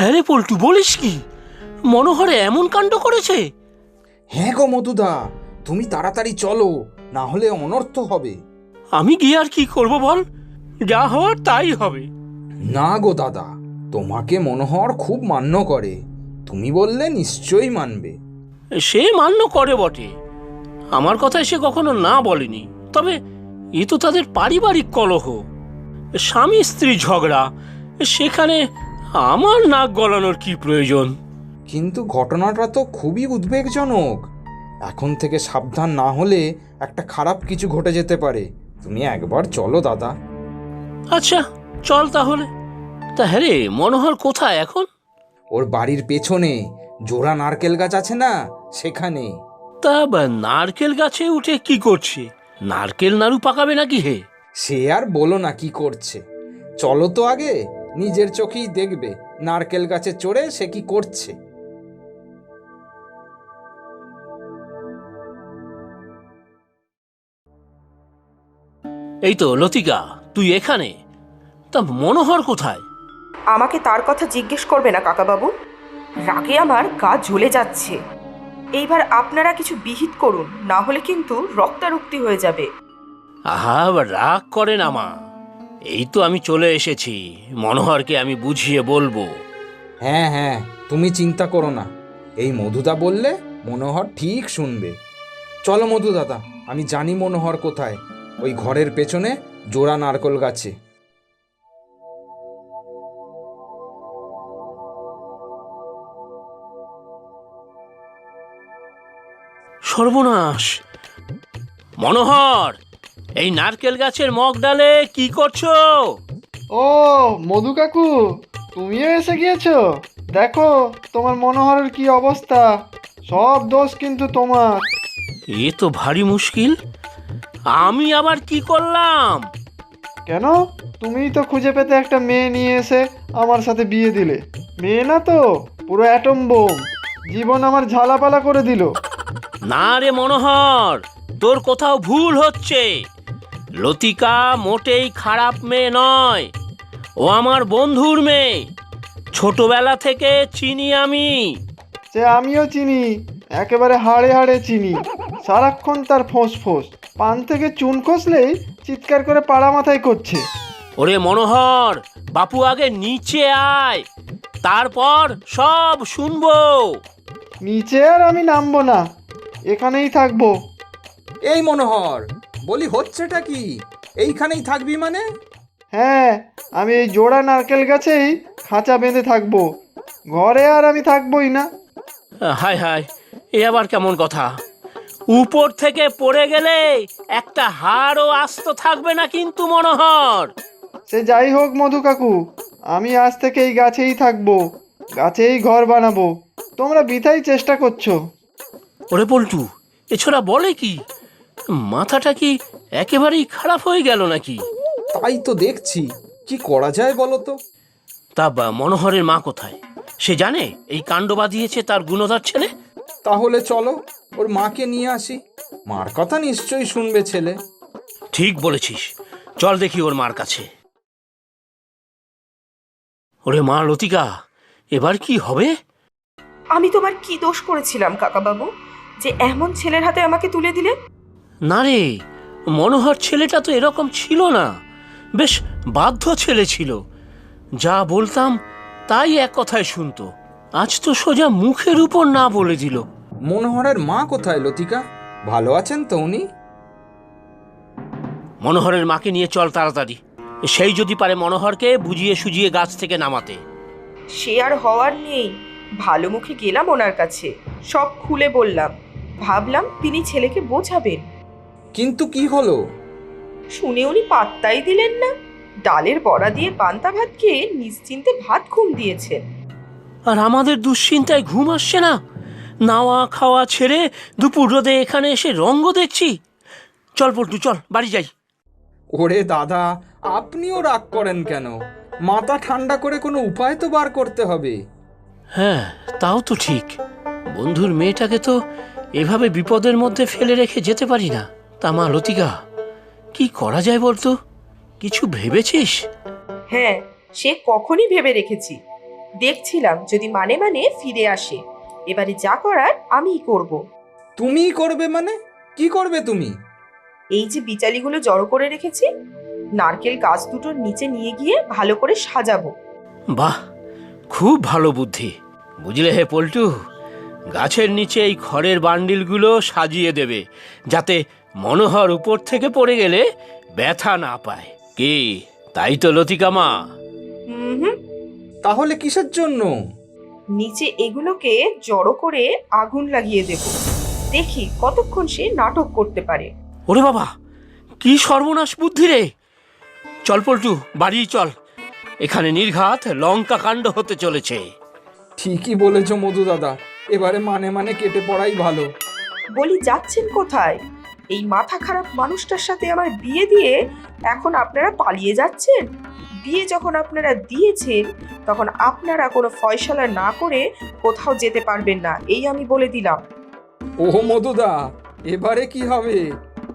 হ্যাঁ রে পল্টু, বলিস কি? মনোহরে এমন কাণ্ড করেছে? হ্যাঁ গো মধুদা, তুমি তাড়াতাড়ি চলো, না হলে অনর্থ হবে। আমি গিয়ে আর কি করব বল, যা হওয়ার তাই হবে। না গো দাদা, তোমাকে মনোহর খুব মান্য করে, তুমি বললে নিশ্চয়ই মানবে। সে মান্য করে বটে, আমার কথায় সে কখনো না বলেনি। তবে এ তো তাদের পারিবারিক কলহ, স্বামী স্ত্রী ঝগড়া, সেখানে আমার নাক গলানোর কি প্রয়োজন? কিন্তু ঘটনাটা তো খুবই উদ্বেগজনক, এখন থেকে সাবধান না হলে একটা খারাপ কিছু ঘটে যেতে পারে। তুমি একবার চলো দাদা। আচ্ছা চল তাহলে। তা হ্যাঁ রে, মনোহর কোথায় এখন? ওর বাড়ির পেছনে জোড়া নারকেল গাছ আছে না, সেখানে। তা নারকেল গাছে উঠে কি করছে? নারকেল নাড়ু পাকাবে নাকি হে? সে আর বলো না কি করছে, চলো তো আগে, নিজের চোখেই দেখবে নারকেল গাছে চড়ে সে কি করছে। এই তো লতিকা, তুই এখানে? তা মনোহর কোথায়? আমাকে তার কথা জিজ্ঞেস করবে না কাকাবাবু, রাগে আমার গা জ্বলে যাচ্ছে। এইবার আপনারা কিছু বিহিত করুন, না হলে কিন্তু রক্তারক্তি হয়ে যাবে। আহা, রাগ করে না মা, এই তো আমি চলে এসেছি, মনোহরকে আমি বুঝিয়ে বলবো। হ্যাঁ হ্যাঁ, তুমি চিন্তা করো না, এই মধুদা বললে মনোহর ঠিক শুনবে। চলো মধু দাদা, আমি জানি মনোহর কোথায়, ওই ঘরের পেছনে জোড়া নারকেল গাছে। সর্বনাশ! মনোহর, এই নারকেল গাছের মগ ডালে কি করছো? ও মধু কাকু, তুমিও এসে গিয়েছো? দেখো তোমার মনোহরের কি অবস্থা, সব দোষ কিন্তু তোমার। এ তো ভারী মুশকিল, আমি আবার কি করলাম? কেন? তুমিই তো খুঁজে পেতে একটা মেয়ে নিয়ে এসে আমার সাথে বিয়ে দিলে। মেয়ে না তো, পুরো অ্যাটম বোম, জীবন আমার ঝালাপালা করে দিল। না রে মনোহর, তোর কোথাও ভুল হচ্ছে। লতিকা মোটেই খারাপ মেয়ে নয়, ও আমার বন্ধুর মেয়ে, ছোটবেলা থেকে চিনি আমি। সে আমিও চিনি, একেবারে হাড়ে হাড়ে চিনি। সারাক্ষণ তার ফোঁস ফোঁস, পান থেকে চুন খসলেই চিৎকার করে পাড়া মাথায় করছে। ওরে মনোহর, বাপু আগে নিচে আয়, তারপর সব শুনবো। নিচে আর আমি নামবো না, এখানেই থাকবো। এই মনোহর, বলি হচ্ছেটা কি? এইখানেই থাকবি মানে? হ্যাঁ, আমি এই জোড়া নারকেল গাছেই খাঁচা বেঁধে থাকবো, ঘরে আর আমি থাকবোই না। হায় হায়, এ আবার কেমন কথা? উপর থেকে পড়ে গেলে একটা হাড়ও আস্ত থাকবে না কিন্তু মনোহর। সে যাই হোক মধু কাকু, আমি আজ থেকে এই গাছেই থাকবো, গাছেই ঘর বানাবো। তোমরা বৃথাই চেষ্টা করছো। ওরে পল্টু, এছাড়া বলে কি? মাথাটা কি একেবারেই খারাপ হয়ে গেল নাকি? তাই তো দেখছি, কি করা যায় বলো তো। তা মনোহরের মা কোথায়? সে জানে এই কাণ্ড বাঁধিয়েছে তার গুণধর ছেলে? তাহলে চলো ওর মাকে নিয়ে আসি, মার কথা নিশ্চয়ই শুনবে ছেলে। ঠিক বলেছিস, চল দেখি ওর মার কাছে। ওরে মা লতিকা, এবার কি হবে? আমি তোমার কি দোষ করেছিলাম কাকাবাবু, যে এমন ছেলের হাতে আমাকে তুলে দিলে? না রে, মনোহর ছেলেটা তো এরকম ছিল না, বেশ বাধ্য ছেলে ছিল, যা বলতাম তাই এক কথায় শুনতো। আজ তো সোজা মুখের উপর না বলে দিল। মনোহরের মা কোথায় লতিকা, ভালো আছেন তো উনি? মনোহরের মাকে নিয়ে চল তাড়াতাড়ি, সেই যদি পারে মনোহরকে বুঝিয়ে সুজিয়ে গাছ থেকে নামাতে। সে আর হওয়ার নেই, ভালো মুখে গেলাম ওনার কাছে, সব খুলে বললাম, ভাবলাম তিনি ছেলেকে বোঝাবেন। কিন্তু কি হলো? শুনে উনি পাত্তাই দিলেন না, ডালের বড়া দিয়ে পান্তা ভাত খেয়ে নিশ্চিন্তে ভাত ঘুম দিয়েছেন। আর আমাদের দুশ্চিন্তায় ঘুম আসছে না, নাওয়া খাওয়া ছেড়ে দুপুর রোদে এখানে এসে রঙ্গ দেখছি। চল পল্টু, চল বাড়ি যাই। ওরে দাদা, আপনিও রাগ করেন কেন? মাথা ঠান্ডা করে কোনো উপায় তো বার করতে হবে। হ্যাঁ, তাও তো ঠিক, বন্ধুর মেয়েটাকে তো এভাবে বিপদের মধ্যে ফেলে রেখে যেতে পারি না। তা মা লতিকা, কি করা যায় বলতো? কিছু ভেবেছিস? হ্যাঁ, সে কখনই ভেবে রেখেছি। দেখছিলাম যদি মানে মানে ফিরে আসে। এবারে যা করার আমিই করব। তুমিই করবে মানে? কি করবে তুমি? এই যে বিচালিগুলো জড়ো করে রেখেছি, নারকেল গাছ দুটোর নিচে নিয়ে গিয়ে ভালো করে সাজাবো। বাহ, খুব ভালো বুদ্ধি। বুঝলে হে পল্টু, গাছের নিচে এই খড়ের বান্ডিলগুলো সাজিয়ে দেবে, যাতে মনোহর উপর থেকে পড়ে গেলে ব্যথা না পায়। কি, তাই তো লতিকা মা? হুম, তাহলে কিসের জন্য? নিচে এগুলোকে জড়ো করে আগুন লাগিয়ে দেব। দেখি কতক্ষণ সে নাটক করতে পারে। ওরে বাবা, কি সর্বনাশ বুদ্ধি রে! চল পল্টু, বাড়ি চল, এখানে নির্ঘাত লঙ্কা কাণ্ড হতে চলেছে। ঠিকই বলেছ মধু দাদা, এবারে মানে মানে কেটে পড়াই ভালো। বলি, যাচ্ছেন কোথায়? এই মাথা খারাপ মানুষটার সাথে আমার বিয়ে দিয়ে এখন আপনারা পালিয়ে যাচ্ছেন? বিয়ে যখন আপনারা দিয়েছেন, তখন আপনারা কোনো ফয়সালা না করে কোথাও যেতে পারবেন না, এই আমি বলে দিলাম। ও মধুদা, এবারে কি হবে?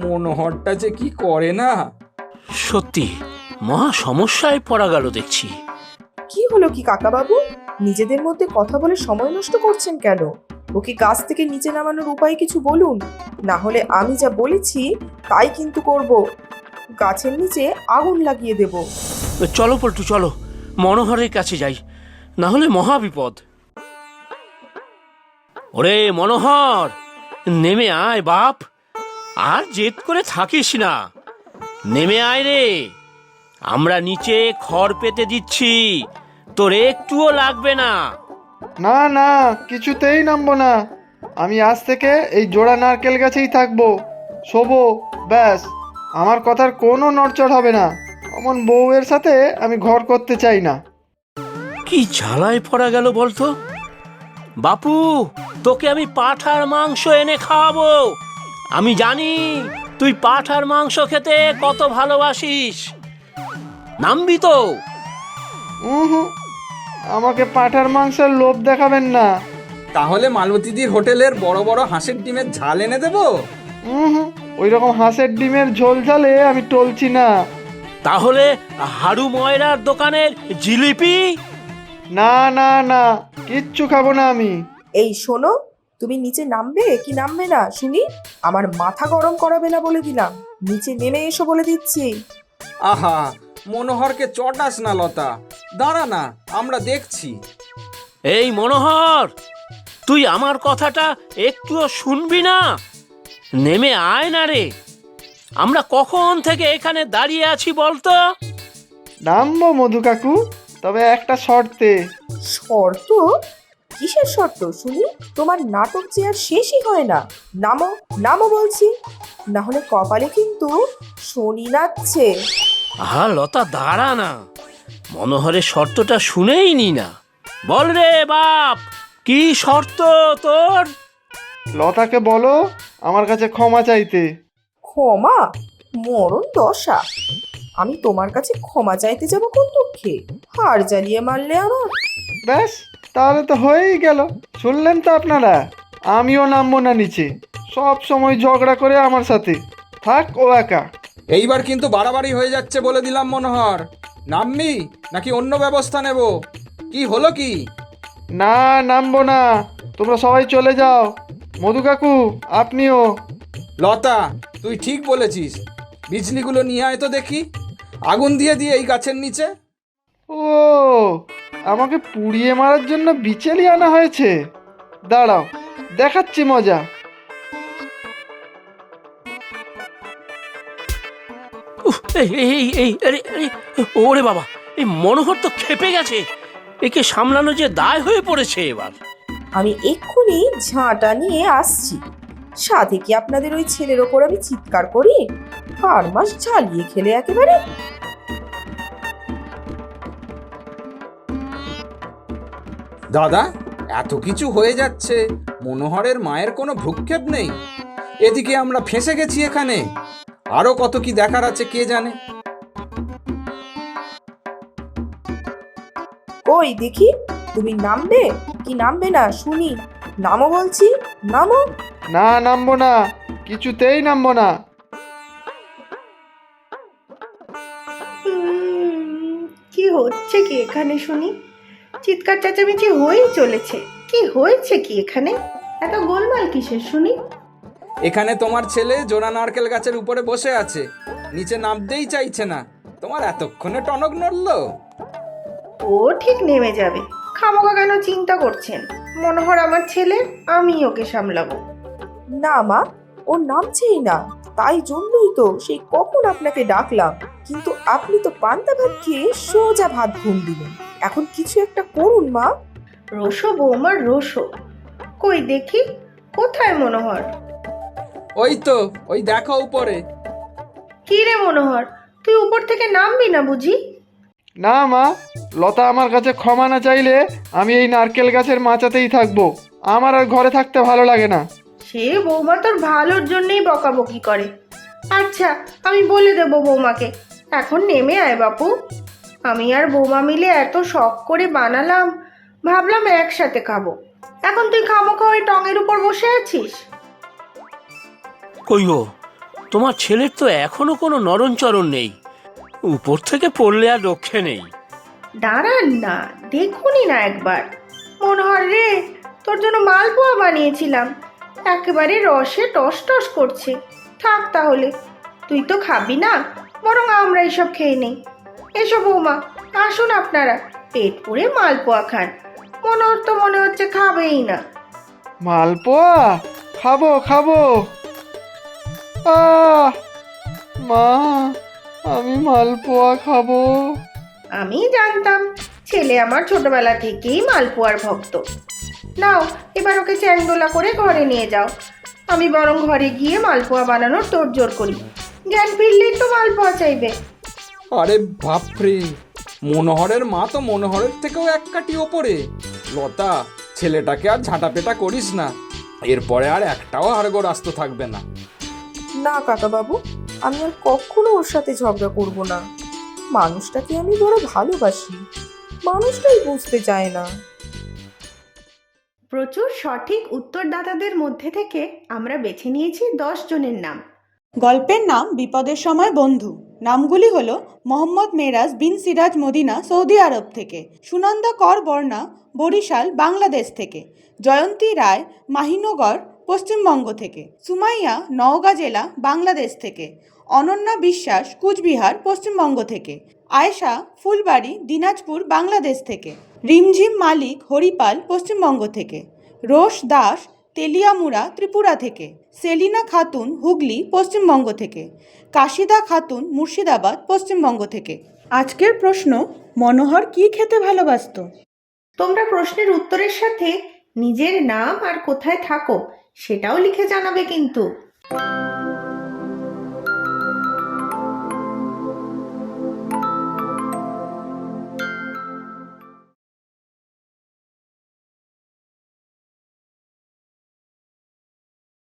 মনোহরটা যে কি করে না! সত্যি মহা সমস্যায় পড়া গেল দেখছি। কি হলো কি কাকাবাবু? নিজেদের মধ্যে কথা বলে সময় নষ্ট করছেন কেন? ওকে গাছ থেকে নিচে নামানোর উপায় কিছু বলুন, না হলে আমি যা বলেছি তাই কিন্তু করব। গাছের নিচে আগুন লাগিয়ে দেব। চলো পল্টু, চলো মনোহরের কাছে যাই, না হলে মহা বিপদ। ওরে মনোহর, নেমে আয় বাপ, আর জেদ করে থাকিস না, নেমে আয় রে। আমরা নিচে খড় পেতে দিচ্ছি, তোর একটুও লাগবে না। না না, কিছুতেই নামবো না। আমি আজ থেকে এই জোড়া নারকেল গাছেই থাকবো, শোবো, ব্যাস। আমার কথার কোনো নড়চড় হবে না। অমন বউয়ের সাথে আমি ঘর করতে চাই না। কি ঝালায় পড়া গেল বলতো। বাপু, তোকে আমি পাঁঠার মাংস এনে খাওয়াবো। আমি জানি তুই পাঁঠার মাংস খেতে কত ভালোবাসিস। নামবি তো? হুম, আমাকে পাঁঠার মাংসের লোভ দেখাবেন না। তাহলে মালতীদির হোটেলের বড় বড় হাঁসের ডিমের ঝাল এনে দেবো। হুম, ওই রকম হাঁসের ডিমের ঝোল ঝালে আমি টলছি না। তাহলে হাড়ু ময়রার দোকানের জিলিপি? না না না, কিচ্ছু খাবো না আমি। এই শোনো, তুমি নিচে নামবে কি নামবে না শুনি? আমার মাথা গরম করাবে না বলে দিলাম। নিচে নেমে এসো বলে দিচ্ছি। আহা, মনোহরকে চটাস না লতা, দাঁড়া না, আমরা দেখছি। এই মনোহর, তুই আমার কথাটা একটুও শুনবি না? নেমে আয় না রে। আমরা কখন থেকে এখানে দাঁড়িয়ে আছি বলতো? নামবো মধু কাকু, তবে একটা শর্তে। শর্ত? কিসের শর্ত শুনি? তোমার নাটক যে আর শেষই হয় না। নামো, নামো বলছি, না হলে কপালে কিন্তু শনি নাচছে। আহা লতা, দাঁড়া না, মনোহরের শর্তটা শুনেই নি না। বল রে বাপ, কি শর্ত তোর? লতাকে বলো আমার কাছে ক্ষমা চাইতে। ক্ষমা? মরণ দশা! আমি তোমার কাছে ক্ষমা চাইতে যাব কোন দুঃখে? হাড় জ্বালিয়ে মারলে আমার। ব্যাস, তাহলে তো হয়েই গেল। শুনলেন তো আপনারা, আমিও নামবো না নিচে। সব সময় ঝগড়া করে আমার সাথে, থাক ও একা। এইবার কিন্তু বাড়াবাড়ি হয়ে যাচ্ছে বলে দিলাম মনোহর। নামবি নাকি অন্য ব্যবস্থা নেব? কি হলো কি? না, নামবো না, তোমরা সবাই চলে যাও। মধু কাকু, আপনিও। লতা, তুই ঠিক বলেছিস। বিজলিগুলো নিয়ে আয় তো দেখি, আগুন দিয়ে দিয়ে এই গাছের নিচে। ও, আমাকে পুড়িয়ে মারার জন্য বিচেলি আনা হয়েছে। দাঁড়াও, দেখাচ্ছি মজা। উফ, এই এই এই আরে আরে, ওরে বাবা, এই মনোহর তো খেপে গেছে। একে সামলানো যে দায় হয়ে পড়েছে এবার। আমি এক্ষুনি ঝাঁটা নিয়ে আসছি। সাথে কি আপনাদের ওই ছেলের ওপর আমি চিৎকার করি? হাড় মাস ঝালিয়ে খেলে একেবারে। দাদা, এত কিছু হয়ে যাচ্ছে, মনোহরের মায়ের কোনো ভ্রুক্ষেপ নেই। এদিকে আমরা ফেঁসে গেছি এখানে। আরো কত কি দেখার আছে কে জানে। কই দেখি, তুমি নামবে কি নামবে না শুনি? নামো বলছি, নামো। না, নামবো না, কিছুতেই নামবো না। কি হচ্ছে কি এখানে শুনি? চিৎকার চেঁচামেচি হয়েই চলেছে। কি হয়েছে কি এখানে? এত গোলমাল কিসের শুনি? এখানে তোমার ছেলে জোড়া নারকেল গাছের উপরে বসে আছে, নিচে নামতেই চাইছে না। তোমার এতক্ষণে টনক নড়লো? ও ঠিক নেমে যাবে, খামোকা কেন চিন্তা করছেন? মনোহর আমার ছেলে, আমি ওকে সামলাবো। না মা, ও নামছেই না, তাই জন্যই তো সেই কখন আপনাকে ডাকলাম, কিন্তু আপনি তো পান্তা ভাত খেয়ে সোজা ভাত ঘুম দিলেন। এখন কিছু একটা করুন মা। রোশো বৌমার রোশো, কই দেখি কোথায় মনোহর? ওই তো, ওই দেখো উপরে। কি রে মনোহর, তুই উপর থেকে নামবি না বুঝি? না মা, লতা আমার কাছে ক্ষমা না চাইলে আমি এই নারকেল গাছের মাচাতেই থাকবো। আমার আর ঘরে থাকতে ভালো লাগে না। সে বৌমা তোর ভালোর জন্যই বকাবকি করে। আচ্ছা, আমি বলে দেবো বৌমাকে। এখন নেমে আয় বাপু। আমি আর বৌমা মিলে এত শখ করে বানালাম, ভাবলাম একসাথে খাবো। এখন তুই খামোখা ওই টঙের উপর বসে আছিস। কই গো, তোমার ছেলের তো এখনো কোনো নরণচরণ নেই, উপর থেকে পড়লে আর রক্ষে নেই। দাঁড়ান না, দেখুনই না একবার। মনোহর রে, তোর জন্য মালপোয়া বানিয়েছিলাম, একেবারে রসে টস টস করছে। থাক তাহলে, তুই তো খাবি না, বরং আমরা এসব খেয়ে নেই। এসো বৌমা, আসুন আপনারা, পেট পুড়ে মালপোয়া খান। মনোহর তো মনে হচ্ছে খাবেই না। মালপোয়া খাবো খাবো। আহ মা, আমি মালপোয়া খাবো। আমি জানতাম ছেলে আমার ছোটবেলা থেকেই মালপোয়ার ভক্ত। নাও, এবার ওকে চ্যাংদোলা করে ঘরে নিয়ে যাও। আমি বরং ঘরে গিয়ে মালপোয়া বানানোর তোড়জোড় করি। জ্ঞান ফিরলেই তো মালপোয়া চাইবে। আরে বাপরে, মনোহরের মা তো মনোহরের থেকেও এক কাঠি ওপরে। লতা, ছেলেটাকে আর ঝাঁটাপেটা করিস না, এরপরে আর একটাও হাড়গোড় আস্ত থাকবে না। না কাকা বাবু, আমি আর কখনো ওর সাথে ঝগড়া করব না। মানুষটাকে আমি বড় ভালোবাসি, মানুষটাই বুঝতে চায় না। প্রচুর সঠিক উত্তরদাতাদের মধ্যে থেকে আমরা বেছে নিয়েছি 10 জনের নাম। গল্পের নাম বিপদের সময় বন্ধু। নামগুলি হলো মোহাম্মদ মেরাজ বিন সিরাজ মদিনা সৌদি আরব থেকে, সুনন্দা কর বর্ণা বরিশাল বাংলাদেশ থেকে, জয়ন্তী রায় মাহিনগর পশ্চিমবঙ্গ থেকে, সুমাইয়া নওগাঁ জেলা বাংলাদেশ থেকে, অনন্যা বিশ্বাস কুচবিহার পশ্চিমবঙ্গ থেকে, আয়েশা ফুলবাড়ি দিনাজপুর বাংলাদেশ থেকে, রিমঝিম মালিক হরিপাল পশ্চিমবঙ্গ থেকে, রোশ দাস তেলিয়ামুড়া ত্রিপুরা থেকে, সেলিনা খাতুন হুগলি পশ্চিমবঙ্গ থেকে, কাশিদা খাতুন মুর্শিদাবাদ পশ্চিমবঙ্গ থেকে। আজকের প্রশ্ন, মনোহর কি খেতে ভালোবাসতো? তোমরা প্রশ্নের উত্তরের সাথে নিজের নাম আর কোথায় থাকো সেটাও লিখে জানাবে কিন্তু।